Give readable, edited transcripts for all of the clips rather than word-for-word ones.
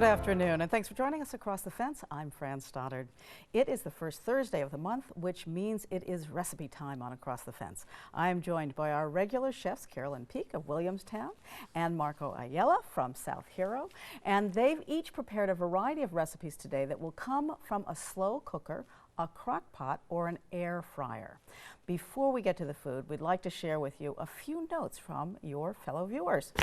Good afternoon, and thanks for joining us across the fence. I'm Fran Stoddard. It is the first Thursday of the month, which means it is recipe time on Across the Fence. I am joined by our regular chefs, Carolyn Peak of Williamstown and Marco Ayala from South Hero, and they've each prepared a variety of recipes today that will come from a slow cooker, a crock pot, or an air fryer. Before we get to the food, we'd like to share with you a few notes from your fellow viewers.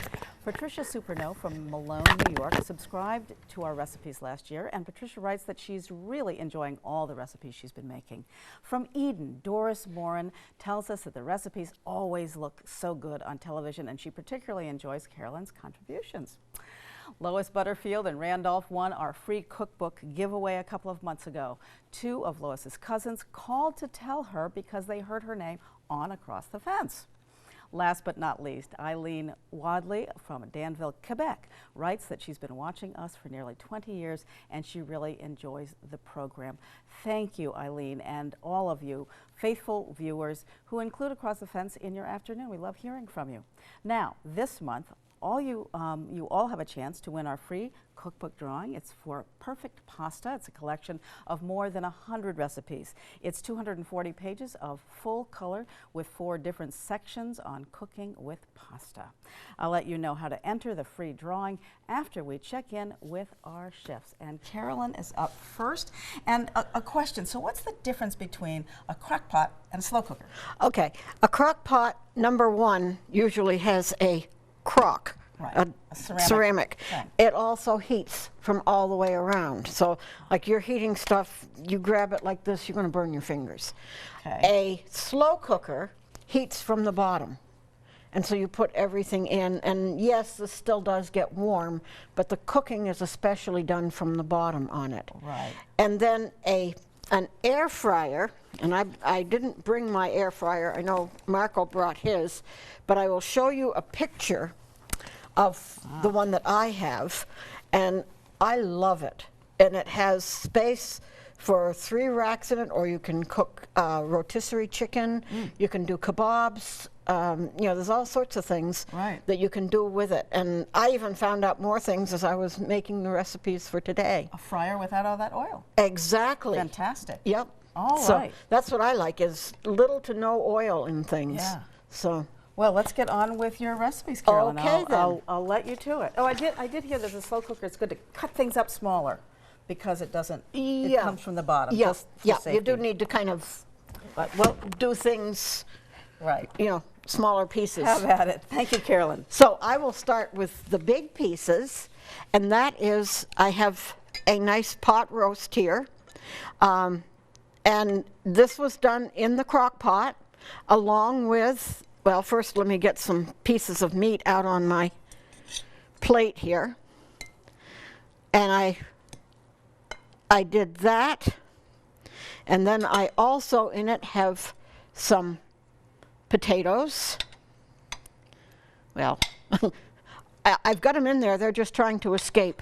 Patricia Superno from Malone, New York, subscribed to our recipes last year, and Patricia writes that she's really enjoying all the recipes she's been making. From Eden, Doris Morin tells us that the recipes always look so good on television, and she particularly enjoys Carolyn's contributions. Lois Butterfield and Randolph won our free cookbook giveaway a couple of months ago. Two of Lois's cousins called to tell her because they heard her name on Across the Fence. Last but not least, Eileen Wadley from Danville, Quebec, writes that she's been watching us for nearly 20 years and she really enjoys the program. Thank you, Eileen, and all of you faithful viewers who include Across the Fence in your afternoon. We love hearing from you. Now, this month, you all have a chance to win our free cookbook drawing. It's for Perfect Pasta. It's a collection of more than 100 recipes. It's 240 pages of full color with 4 different sections on cooking with pasta. I'll let you know how to enter the free drawing after we check in with our chefs. And Carolyn is up first. And a question, so what's the difference between a crock pot and a slow cooker? Okay, a crock pot, number one, usually has a crock, right. a ceramic. Right. It also heats from all the way around. So like you're heating stuff, you grab it like this, you're going to burn your fingers. Okay. A slow cooker heats from the bottom. And so you put everything in, and yes, this still does get warm, but the cooking is especially done from the bottom on it. Right. And then an air fryer, and I didn't bring my air fryer. I know Marco brought his, but I will show you a picture of the one that I have, and I love it. And it has space for 3 racks in it, or you can cook rotisserie chicken. You can do kebabs. You know, there's all sorts of things that you can do with it. And I even found out more things as I was making the recipes for today. A fryer without all that oil. Exactly. Fantastic. Yep. All so right. That's what I like, is little to no oil in things. Yeah. So. Well, let's get on with your recipes, Carolyn. Okay, then. I'll let you to it. Oh, I did hear that the slow cooker, it's good to cut things up smaller because it doesn't, it comes from the bottom. Yeah, just for yeah. safety. You do need to kind of, well, do things, right. you know, smaller pieces. Have at it. Thank you, Carolyn. So I will start with the big pieces, and that is, I have a nice pot roast here. And this was done in the crock pot, along with, well, first let me get some pieces of meat out on my plate here. And I did that, and then I also in it have some potatoes. Well, I've got them in there, they're just trying to escape.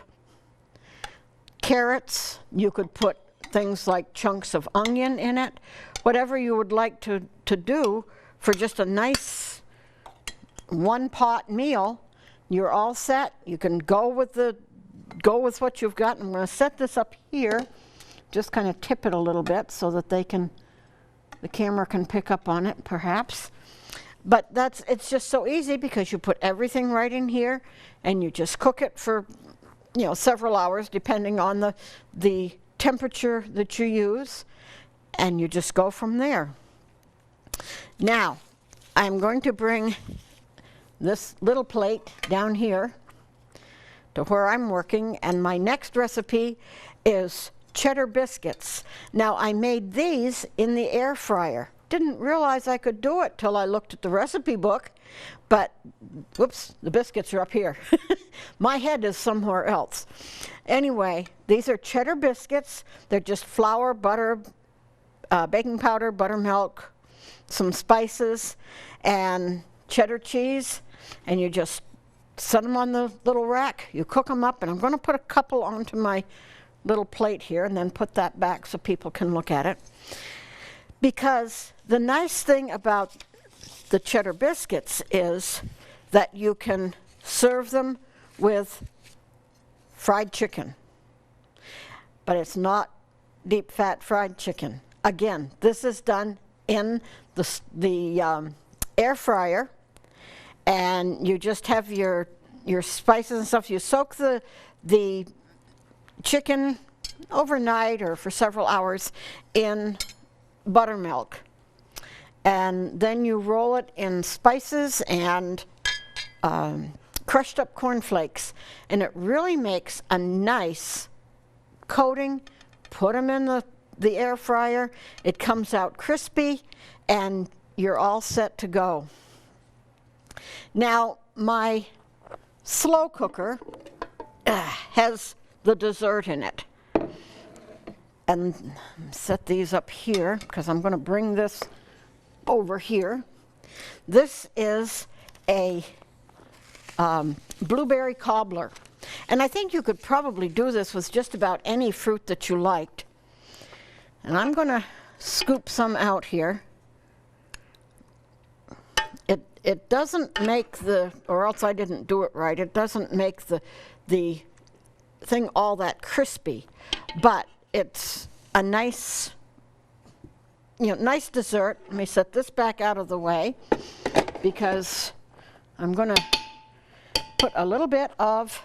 Carrots, you could put things like chunks of onion in it, whatever you would like to do for just a nice one-pot meal. You're all set. You can go with what you've got. I'm going to set this up here, just kind of tip it a little bit so that the camera can pick up on it, perhaps. But it's just so easy because you put everything right in here and you just cook it for, you know, several hours depending on the temperature that you use, and you just go from there. Now, I'm going to bring this little plate down here to where I'm working, and my next recipe is cheddar biscuits. Now, I made these in the air fryer. Didn't realize I could do it till I looked at the recipe book, but whoops, the biscuits are up here. My head is somewhere else. Anyway, these are cheddar biscuits. They're just flour, butter, baking powder, buttermilk, some spices, and cheddar cheese, and you just set them on the little rack. You cook them up, and I'm going to put a couple onto my little plate here and then put that back so people can look at it. Because the nice thing about the cheddar biscuits is that you can serve them with fried chicken. But it's not deep fat fried chicken. Again, this is done in the air fryer, and you just have your spices and stuff. You soak the chicken overnight or for several hours in buttermilk, and then you roll it in spices and crushed up cornflakes, and it really makes a nice coating. Put them in the air fryer. It comes out crispy, and you're all set to go. Now, my slow cooker has the dessert in it. And set these up here, because I'm going to bring this over here. This is a blueberry cobbler. And I think you could probably do this with just about any fruit that you liked. And I'm going to scoop some out here. It doesn't make or else I didn't do it right, it doesn't make the thing all that crispy. But it's a nice, nice dessert. Let me set this back out of the way, because I'm going to put a little bit of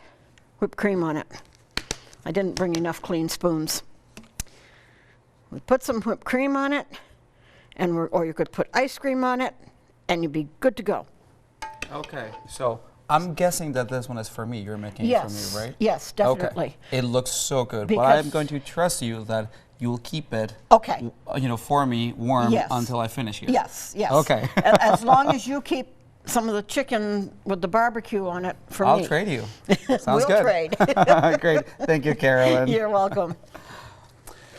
whipped cream on it. I didn't bring enough clean spoons. We put some whipped cream on it, or you could put ice cream on it, and you'd be good to go. Okay, so I'm guessing that this one is for me. You're making it for me, right? Yes, definitely. Okay. It looks so good, but I'm going to trust you that you'll keep it, for me warm until I finish here. Yes, yes. Okay. As long as you keep some of the chicken with the barbecue on it for me. I'll trade you. Sounds we'll good. Trade. Great. Thank you, Carolyn. You're welcome.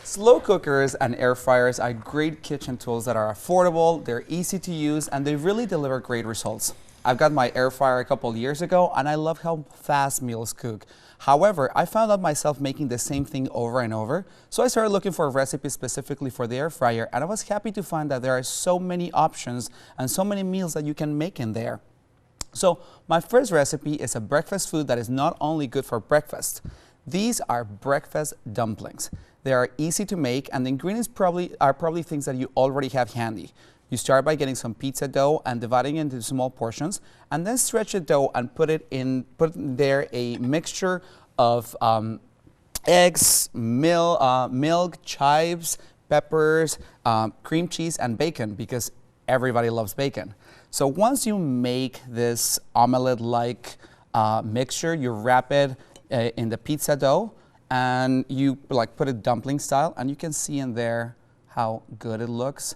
Slow cookers and air fryers are great kitchen tools that are affordable, they're easy to use, and they really deliver great results. I've got my air fryer a couple years ago, and I love how fast meals cook. However, I found out myself making the same thing over and over, so I started looking for a recipe specifically for the air fryer, and I was happy to find that there are so many options and so many meals that you can make in there. So my first recipe is a breakfast food that is not only good for breakfast. These are breakfast dumplings. They are easy to make, and the ingredients are probably things that you already have handy. You start by getting some pizza dough and dividing it into small portions, and then stretch the dough and put in there a mixture of eggs, milk, chives, peppers, cream cheese, and bacon, because everybody loves bacon. So once you make this omelette-like mixture, you wrap it in the pizza dough, and you put it dumpling style, and you can see in there how good it looks.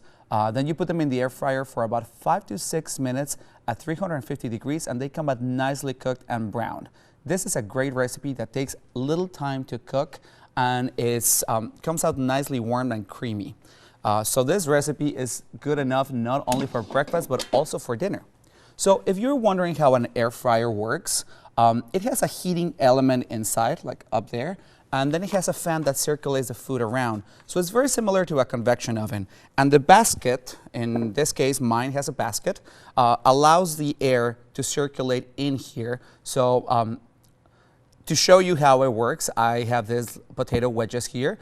Then you put them in the air fryer for about 5 to 6 minutes at 350 degrees, and they come out nicely cooked and browned. This is a great recipe that takes little time to cook, and it comes out nicely warm and creamy. So this recipe is good enough not only for breakfast but also for dinner. So if you're wondering how an air fryer works, it has a heating element inside, like up there, and then it has a fan that circulates the food around. So it's very similar to a convection oven. And the basket, in this case mine has a basket, allows the air to circulate in here. So to show you how it works, I have these potato wedges here.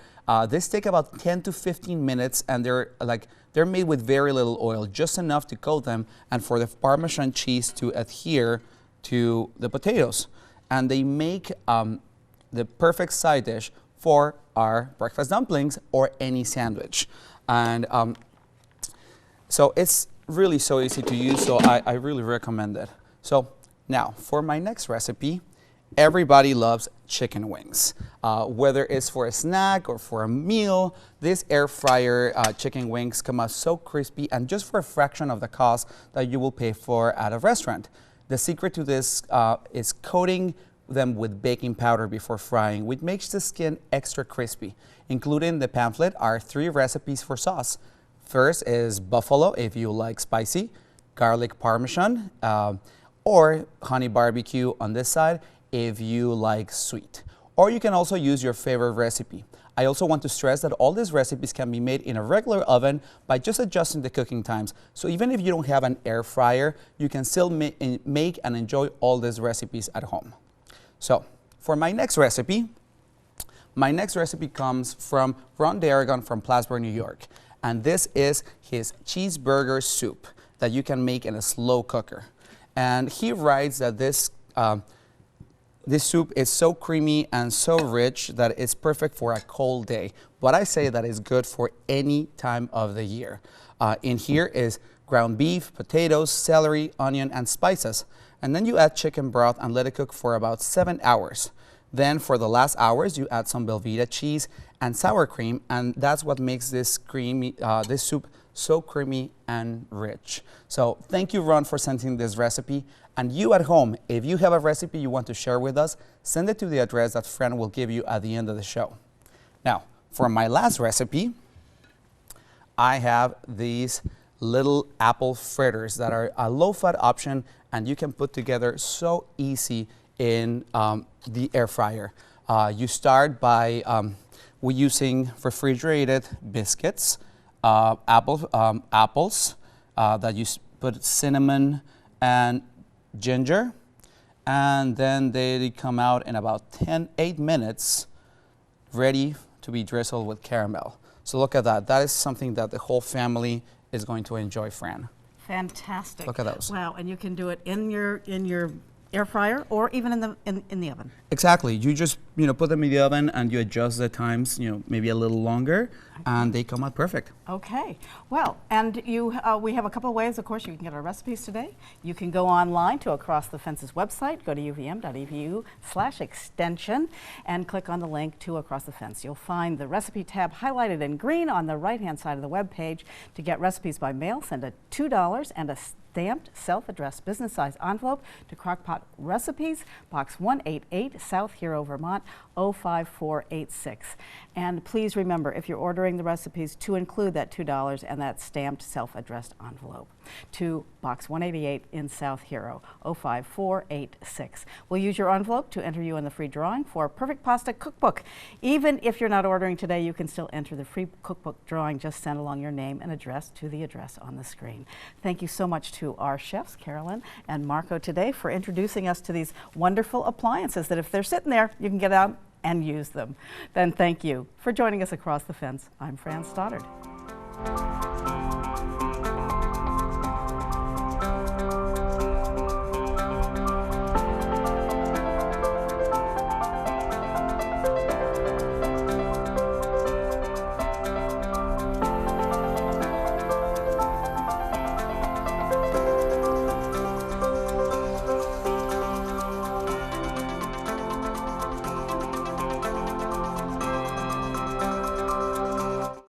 These take about 10 to 15 minutes, and they're made with very little oil, just enough to coat them and for the Parmesan cheese to adhere to the potatoes. And they make the perfect side dish for our breakfast dumplings or any sandwich. And so it's really so easy to use, so I really recommend it. So now for my next recipe, everybody loves chicken wings. Whether it's for a snack or for a meal, this air fryer chicken wings come out so crispy and just for a fraction of the cost that you will pay for at a restaurant. The secret to this is coating them with baking powder before frying, which makes the skin extra crispy. Included in the pamphlet are 3 recipes for sauce. First is buffalo, if you like spicy, garlic parmesan, or honey barbecue on this side, if you like sweet. Or you can also use your favorite recipe. I also want to stress that all these recipes can be made in a regular oven by just adjusting the cooking times. So even if you don't have an air fryer, you can still make and enjoy all these recipes at home. So for my next recipe comes from Ron Darragon from Plattsburgh, New York. And this is his cheeseburger soup that you can make in a slow cooker. And he writes that this soup is so creamy and so rich that it's perfect for a cold day. But I say that it's good for any time of the year. In here is ground beef, potatoes, celery, onion, and spices. And then you add chicken broth and let it cook for about 7 hours. Then for the last hours, you add some Velveeta cheese and sour cream, and that's what makes this soup so creamy and rich. So thank you, Ron, for sending this recipe. And you at home, if you have a recipe you want to share with us, send it to the address that Fran will give you at the end of the show. Now, for my last recipe, I have these little apple fritters that are a low-fat option, and you can put together so easy in the air fryer. You start by using refrigerated biscuits, apples that you put cinnamon and ginger, and then they come out in about 8 minutes, ready to be drizzled with caramel. So look at that. That is something that the whole family is going to enjoy, Fran. Fantastic. Look at those. Wow, and you can do it in your air fryer or even in the oven. Exactly. You just put them in the oven and you adjust the times, maybe a little longer, and they come out perfect. Okay. Well, and we have a couple of ways, of course, you can get our recipes today. You can go online to Across the Fence's website, go to uvm.edu/extension, and click on the link to Across the Fence. You'll find the recipe tab highlighted in green on the right-hand side of the web page. To get recipes by mail, send a $2 and a stamped self-addressed business-size envelope to Crock Pot Recipes, Box 188, South Hero, Vermont, 05486. And please remember, if you're ordering the recipes, to include that $2 and that stamped self-addressed envelope to Box 188 in South Hero, 05486. We'll use your envelope to enter you in the free drawing for Perfect Pasta Cookbook. Even if you're not ordering today, you can still enter the free cookbook drawing. Just send along your name and address to the address on the screen. Thank you so much to our chefs, Carolyn and Marco, today for introducing us to these wonderful appliances that if they're sitting there, you can get out and use them. Then thank you for joining us Across the Fence. I'm Fran Stoddard.